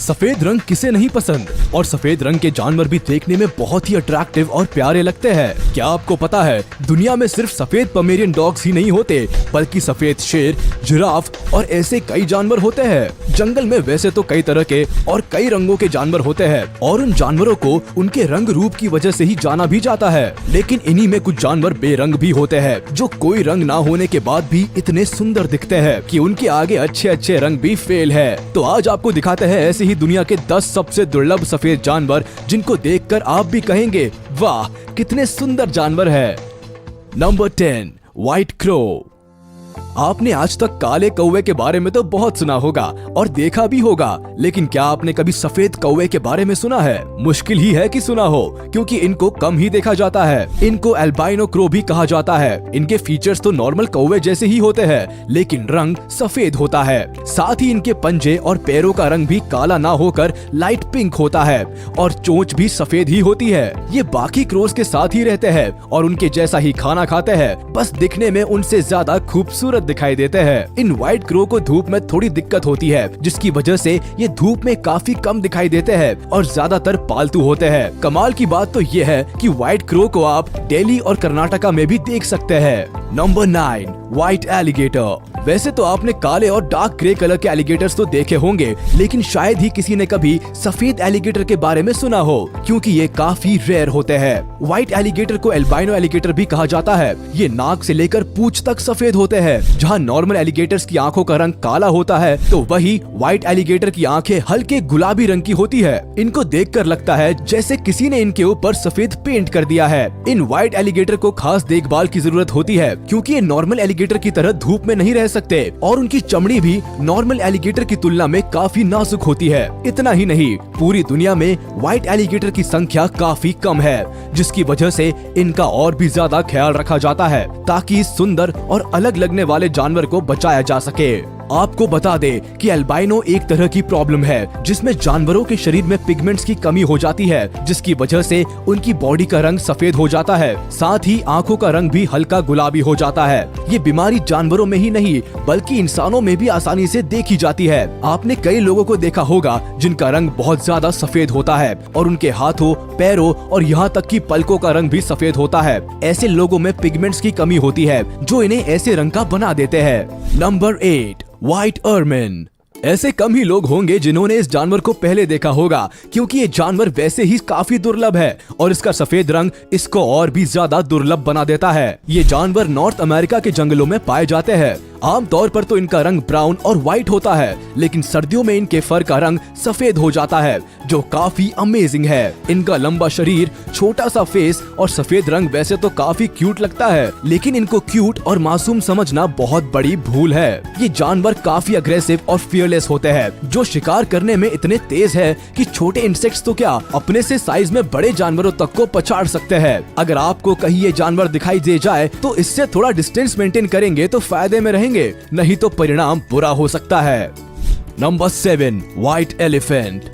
सफेद रंग किसे नहीं पसंद, और सफेद रंग के जानवर भी देखने में बहुत ही अट्रैक्टिव और प्यारे लगते हैं। क्या आपको पता है दुनिया में सिर्फ सफेद पोमेरियन डॉग्स ही नहीं होते, बल्कि सफेद शेर, जिराफ और ऐसे कई जानवर होते हैं। जंगल में वैसे तो कई तरह के और कई रंगों के जानवर होते हैं और उन जानवरों को उनके रंग रूप की वजह से ही जाना भी जाता है। लेकिन इन्हीं में कुछ जानवर बेरंग भी होते हैं, जो कोई रंग ना होने के बाद भी इतने सुंदर दिखते हैं कि उनके आगे अच्छे अच्छे रंग भी फेल है। तो आज आपको दिखाते हैं ऐसे ही दुनिया के 10 सबसे दुर्लभ सफेद जानवर, जिनको देखकर आप भी कहेंगे वाह कितने सुंदर जानवर है। Number 10, white crow. आपने आज तक काले कौवे के बारे में तो बहुत सुना होगा और देखा भी होगा, लेकिन क्या आपने कभी सफेद कौवे के बारे में सुना है? मुश्किल ही है कि सुना हो, क्योंकि इनको कम ही देखा जाता है। इनको एल्बाइनो क्रो भी कहा जाता है। इनके फीचर्स तो नॉर्मल कौवे जैसे ही होते हैं, लेकिन रंग सफेद होता है। साथ ही इनके पंजे और पैरों का रंग भी काला ना होकर लाइट पिंक होता है और चोंच भी सफेद ही होती है। ये बाकी क्रोस के साथ ही रहते हैं और उनके जैसा ही खाना खाते हैं, बस दिखने में उनसे ज्यादा खूबसूरत दिखाई देते हैं। इन व्हाइट क्रो को धूप में थोड़ी दिक्कत होती है, जिसकी वजह से ये धूप में काफी कम दिखाई देते हैं और ज्यादातर पालतू होते हैं। कमाल की बात तो ये है कि व्हाइट क्रो को आप दिल्ली और कर्नाटका में भी देख सकते हैं। Number 9, white alligator. वैसे तो आपने काले और डार्क ग्रे कलर के एलिगेटर्स तो देखे होंगे, लेकिन शायद ही किसी ने कभी सफेद एलिगेटर के बारे में सुना हो, क्योंकि ये काफी रेयर होते हैं। व्हाइट एलिगेटर को एल्बाइनो एलिगेटर भी कहा जाता है। ये नाक से लेकर पूंछ तक सफेद होते हैं। जहाँ नॉर्मल एलिगेटर्स की आंखों का रंग काला होता है, तो वही व्हाइट एलिगेटर की आंखें हल्के गुलाबी रंग की होती है। इनको देखकर लगता है जैसे किसी ने इनके ऊपर सफेद पेंट कर दिया है। इन व्हाइट एलिगेटर को खास देखभाल की जरूरत होती है, क्योंकि ये नॉर्मल एलिगेटर की तरह धूप में नहीं रह सकते और उनकी चमड़ी भी नॉर्मल एलिगेटर की तुलना में काफी नाजुक होती है। इतना ही नहीं, पूरी दुनिया में व्हाइट एलिगेटर की संख्या काफी कम है, जिसकी वजह से इनका और भी ज्यादा ख्याल रखा जाता है, ताकि इस सुंदर और अलग लगने वाले जानवर को बचाया जा सके। आपको बता दे कि एल्बाइनो एक तरह की प्रॉब्लम है, जिसमें जानवरों के शरीर में पिगमेंट्स की कमी हो जाती है, जिसकी वजह से उनकी बॉडी का रंग सफेद हो जाता है। साथ ही आंखों का रंग भी हल्का गुलाबी हो जाता है। ये बीमारी जानवरों में ही नहीं, बल्कि इंसानों में भी आसानी से देखी जाती है। आपने कई लोगों को देखा होगा जिनका रंग बहुत ज्यादा सफेद होता है और उनके हाथों, पैरों और यहाँ तक कि पलकों का रंग भी सफेद होता है। ऐसे लोगों में पिगमेंट्स की कमी होती है, जो इन्हें ऐसे रंग का बना देते हैं। Number 8, white ermine. ऐसे कम ही लोग होंगे जिन्होंने इस जानवर को पहले देखा होगा, क्योंकि ये जानवर वैसे ही काफी दुर्लभ है और इसका सफेद रंग इसको और भी ज्यादा दुर्लभ बना देता है। ये जानवर नॉर्थ अमेरिका के जंगलों में पाए जाते हैं। आमतौर पर तो इनका रंग ब्राउन और व्हाइट होता है, लेकिन सर्दियों में इनके फर का रंग सफेद हो जाता है, जो काफी अमेजिंग है। इनका लंबा शरीर, छोटा सा फेस और सफेद रंग वैसे तो काफी क्यूट लगता है, लेकिन इनको क्यूट और मासूम समझना बहुत बड़ी भूल है। ये जानवर काफी अग्रेसिव और फियरलेस होते हैं, जो शिकार करने में इतने तेज है कि छोटे इंसेक्ट्स तो क्या, अपने से साइज में बड़े जानवरों तक को पछाड़ सकते हैं। अगर आपको कहीं ये जानवर दिखाई दे जाए तो इससे थोड़ा डिस्टेंस मेंटेन करेंगे तो फायदे में रहेंगे, नहीं तो परिणाम बुरा हो सकता है। Number 7, white elephant.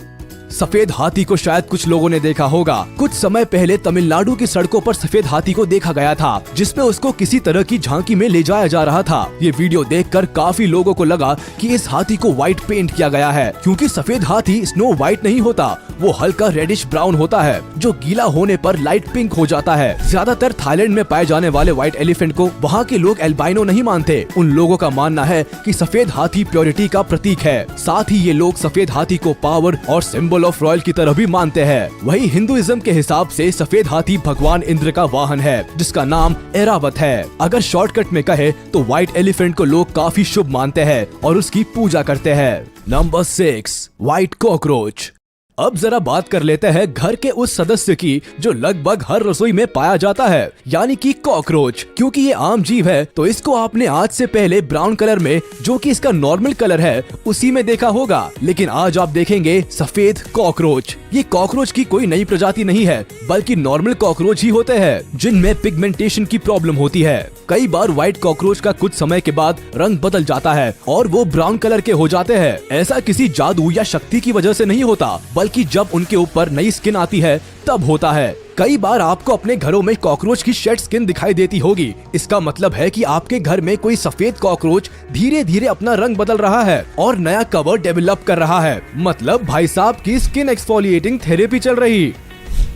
सफेद हाथी को शायद कुछ लोगों ने देखा होगा। कुछ समय पहले तमिलनाडु की सड़कों पर सफेद हाथी को देखा गया था, जिसमें उसको किसी तरह की झांकी में ले जाया जा रहा था। ये वीडियो देखकर काफी लोगों को लगा कि इस हाथी को व्हाइट पेंट किया गया है, क्योंकि सफेद हाथी स्नो व्हाइट नहीं होता, वो हल्का रेडिश ब्राउन होता है, जो गीला होने पर लाइट पिंक हो जाता है। ज्यादातर थाईलैंड में पाए जाने वाले व्हाइट एलिफेंट को वहाँ के लोग एल्बाइनो नहीं मानते। उन लोगों का मानना है कि सफेद हाथी प्योरिटी का प्रतीक है। साथ ही ये लोग सफेद हाथी को पावर और सिंबल ऑफ रॉयल की तरह भी मानते हैं। वही हिंदुइज्म के हिसाब से सफेद हाथी भगवान इंद्र का वाहन है, जिसका नाम ऐरावत है। अगर शॉर्टकट में कहे तो व्हाइट एलिफेंट को लोग काफी शुभ मानते हैं और उसकी पूजा करते हैं। Number 6, white cockroach. अब जरा बात कर लेते हैं घर के उस सदस्य की जो लगभग हर रसोई में पाया जाता है, यानी कि कॉकरोच। क्योंकि ये आम जीव है, तो इसको आपने आज से पहले ब्राउन कलर में, जो कि इसका नॉर्मल कलर है, उसी में देखा होगा। लेकिन आज आप देखेंगे सफेद कॉकरोच। ये कॉकरोच की कोई नई प्रजाति नहीं है, बल्कि नॉर्मल कॉकरोच ही होते हैं, जिनमें पिगमेंटेशन की प्रॉब्लम होती है। कई बार व्हाइट कॉकरोच का कुछ समय के बाद रंग बदल जाता है और वो ब्राउन कलर के हो जाते हैं। ऐसा किसी जादू या शक्ति की वजह से नहीं होता, बल्कि जब उनके ऊपर नई स्किन आती है तब होता है। कई बार आपको अपने घरों में कॉकरोच की शेड स्किन दिखाई देती होगी। इसका मतलब है कि आपके घर में कोई सफेद कॉकरोच धीरे धीरे अपना रंग बदल रहा है और नया कवर डेवलप कर रहा है। मतलब भाई साहब की स्किन एक्सफोलिएटिंग थेरेपी चल रही।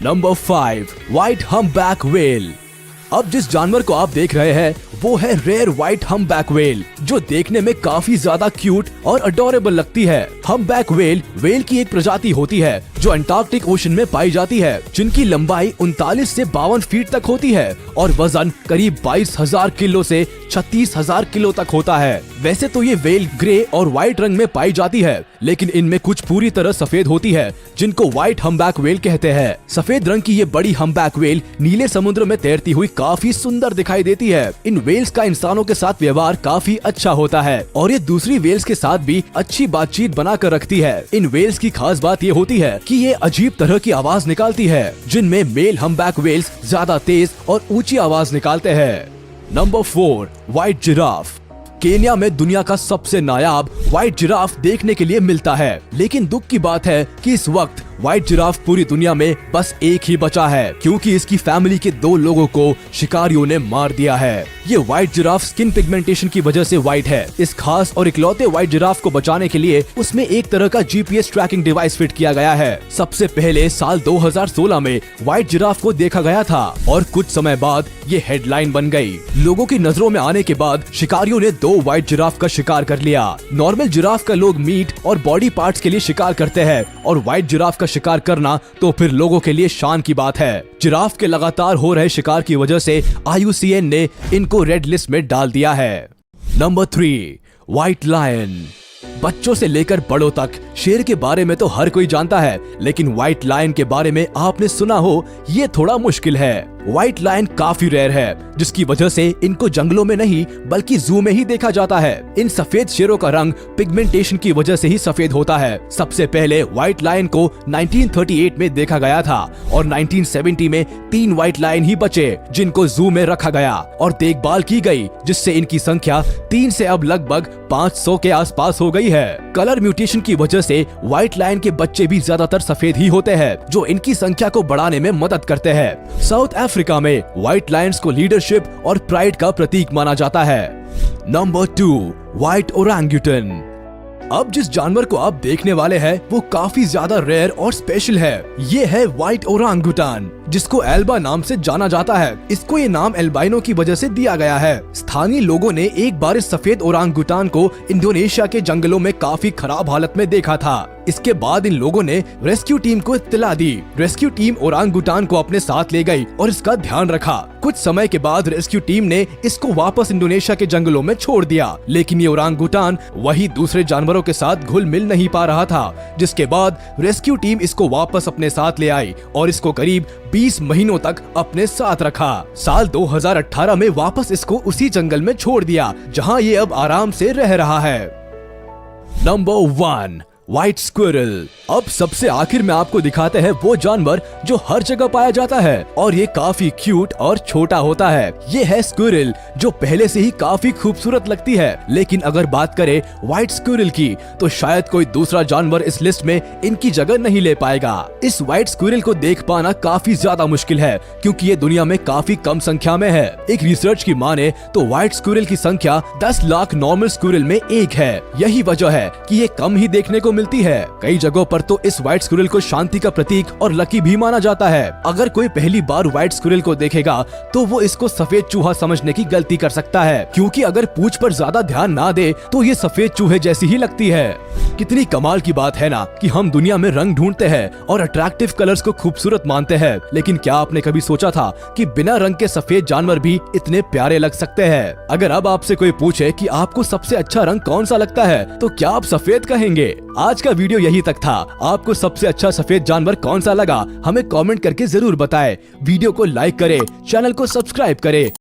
Number 5, white humpback whale. अब जिस जानवर को आप देख रहे हैं वो है रेयर व्हाइट हम्पबैक व्हेल, जो देखने में काफी ज्यादा क्यूट और अडोरेबल लगती है। हम्पबैक व्हेल की एक प्रजाति होती है जो अंटार्कटिक ओशन में पाई जाती है, जिनकी लंबाई 39 से 52 फीट तक होती है और वजन करीब 22,000 किलो से 36,000 किलो तक होता है। वैसे तो ये व्हेल ग्रे और व्हाइट रंग में पाई जाती है, लेकिन इनमें कुछ पूरी तरह सफेद होती है, जिनको व्हाइट हम्पबैक व्हेल कहते हैं। सफेद रंग की ये बड़ी हम्पबैक व्हेल नीले समुद्र में तैरती हुई काफी सुंदर दिखाई देती है। इन व्हेल्स का इंसानों के साथ व्यवहार काफी अच्छा होता है और ये दूसरी व्हेल्स के साथ भी अच्छी बातचीत बनाकर रखती है। इन व्हेल्स की खास बात ये होती है कि ये अजीब तरह की आवाज निकालती है, जिनमें मेल हम्पबैक व्हेल्स ज्यादा तेज और ऊंची आवाज निकालते हैं। Number 4, white giraffe. केन्या में दुनिया का सबसे नायाब व्हाइट जिराफ देखने के लिए मिलता है, लेकिन दुख की बात है कि इस वक्त व्हाइट जिराफ पूरी दुनिया में बस एक ही बचा है, क्योंकि इसकी फैमिली के 2 लोगों को शिकारियों ने मार दिया है। ये व्हाइट जिराफ स्किन पिगमेंटेशन की वजह से व्हाइट है। इस खास और इकलौते व्हाइट जिराफ को बचाने के लिए उसमें एक तरह का GPS ट्रैकिंग डिवाइस फिट किया गया है। सबसे पहले साल 2016 में व्हाइट जिराफ को देखा गया था और कुछ समय बाद ये हेडलाइन बन गई। लोगों की नजरों में आने के बाद शिकारियों ने 2 व्हाइट जिराफ का शिकार कर लिया। नॉर्मल जिराफ का लोग मीट और बॉडी पार्ट्स के लिए शिकार करते हैं, और व्हाइट जिराफ का शिकार करना तो फिर लोगों के लिए शान की बात है। जिराफ के लगातार हो रहे शिकार की वजह से IUCN ने इनको रेड लिस्ट में डाल दिया है। Number 3, white lion. बच्चों से लेकर बड़ों तक शेर के बारे में तो हर कोई जानता है, लेकिन व्हाइट लायन के बारे में आपने सुना हो ये थोड़ा मुश्किल है। व्हाइट लायन काफी रेयर है, जिसकी वजह से इनको जंगलों में नहीं बल्कि जू में ही देखा जाता है। इन सफेद शेरों का रंग पिगमेंटेशन की वजह से ही सफेद होता है। सबसे पहले व्हाइट लायन को 1938 में देखा गया था और 1970 में 3 व्हाइट लायन ही बचे, जिनको जू में रखा गया और देखभाल की गई, जिससे इनकी संख्या 3 से अब लगभग 500 के आसपास हो गई है। कलर म्यूटेशन की वजह से व्हाइट लायन के बच्चे भी ज्यादातर सफेद ही होते हैं, जो इनकी संख्या को बढ़ाने में मदद करते हैं। साउथ अफ्रीका में व्हाइट लायंस को लीडरशिप और प्राइड का प्रतीक माना जाता है। Number 2, white orangutan. अब जिस जानवर को आप देखने वाले हैं वो काफी ज्यादा रेयर और स्पेशल है। ये है व्हाइट ओरांगुटान, जिसको एल्बा नाम से जाना जाता है। इसको ये नाम एल्बाइनो की वजह से दिया गया है। स्थानीय लोगों ने एक बार इस सफेद ओरांगुटान को इंडोनेशिया के जंगलों में काफी खराब हालत में देखा था। इसके बाद इन लोगों ने रेस्क्यू टीम को इत्तला दी। रेस्क्यू टीम ओरांगुटान को अपने साथ ले गई और इसका ध्यान रखा। कुछ समय के बाद रेस्क्यू टीम ने इसको वापस इंडोनेशिया के जंगलों में छोड़ दिया, लेकिन ये ओरांगुटान वही दूसरे जानवरों के साथ घुल मिल नहीं पा रहा था, जिसके बाद रेस्क्यू टीम इसको वापस अपने साथ ले आई और इसको करीब 20 महीनों तक अपने साथ रखा। साल 2018 में वापस इसको उसी जंगल में छोड़ दिया, जहां ये अब आराम से रह रहा है। Number 1, white squirrel. अब सबसे आखिर में आपको दिखाते हैं वो जानवर जो हर जगह पाया जाता है और ये काफी क्यूट और छोटा होता है। ये है स्क्विरल, जो पहले से ही काफी खूबसूरत लगती है, लेकिन अगर बात करें व्हाइट स्क्विरल की तो शायद कोई दूसरा जानवर इस लिस्ट में इनकी जगह नहीं ले पाएगा। इस व्हाइट स्क्विरल को देख पाना काफी ज्यादा मुश्किल है, क्योंकि ये दुनिया में काफी कम संख्या में है। एक रिसर्च की माने तो व्हाइट स्क्विरल की संख्या 10 लाख नॉर्मल स्क्विरल में एक है। यही वजह है कि ये कम ही देखने को मिलती है। कई जगहों पर तो इस व्हाइट स्क्विरल को शांति का प्रतीक और लकी भी माना जाता है। अगर कोई पहली बार व्हाइट स्क्विरल को देखेगा तो वो इसको सफेद चूहा समझने की गलती कर सकता है, क्योंकि अगर पूंछ पर ज्यादा ध्यान ना दे तो ये सफेद चूहे जैसी ही लगती है। कितनी कमाल की बात है ना कि हम दुनिया में रंग ढूंढते हैं और अट्रैक्टिव कलर्स को खूबसूरत मानते हैं, लेकिन क्या आपने कभी सोचा था कि बिना रंग के सफेद जानवर भी इतने प्यारे लग सकते हैं? अगर अब आपसे कोई पूछे कि आपको सबसे अच्छा रंग कौन सा लगता है तो क्या आप सफेद कहेंगे? आज का वीडियो यही तक था। आपको सबसे अच्छा सफेद जानवर कौन सा लगा हमें कमेंट करके जरूर बताएं। वीडियो को लाइक करें, चैनल को सब्सक्राइब करें